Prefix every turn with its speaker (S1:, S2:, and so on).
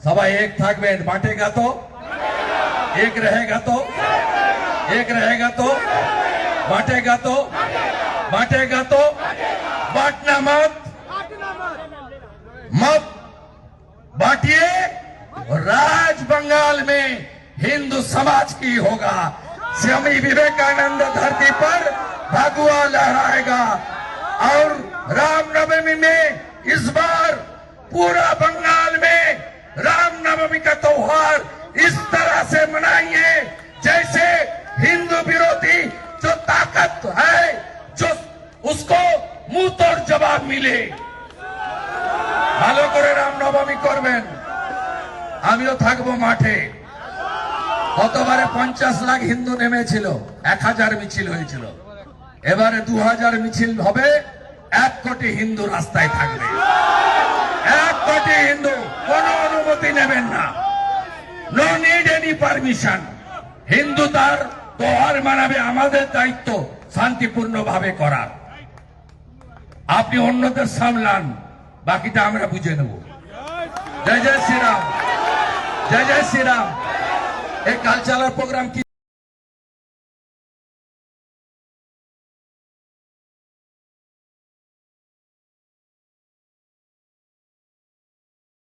S1: सबाई एक থাকবেন बांटेगा तो एक रहेगा तो एक रहेगा तो बांटेगा तो बांटेगा तो बांटना मत मत बांटिए। राज बंगाल में हिंदू समाज की होगा। स्वामी विवेकानंद धरती पर भगवा लहराएगा और रामनवमी में इस बार पूरा बंगाल में रामनवमी का त्योहार इस तरह से मनाइए जैसे हिंदू विरोधी जो ताकत है जो उसको मुंह तोड़ जवाब मिले। ভালো করে রামনবমী করবেন। আমিও থাকবো মাঠে। গতবারে 50 লাখ হিন্দু নেমেছিল, 1000 মিছিল হয়েছিল। এবারে 2000 মিছিল হবে, 1 কোটি হিন্দু রাস্তায় থাকবে। 1 কোটি হিন্দু, কোনো অনুমতি নেবেন না। No need any permission. Hindu তার त्योहार মানাবে, আমাদের দায়িত্ব শান্তিপূর্ণভাবে করার। আপনি অন্যদের সামলান, বাকিটা আমরা বুঝে নেব। জয় জয় শ্রীরাম, জয় জয় শ্রীরাম। এই কালচারাল প্রোগ্রাম কি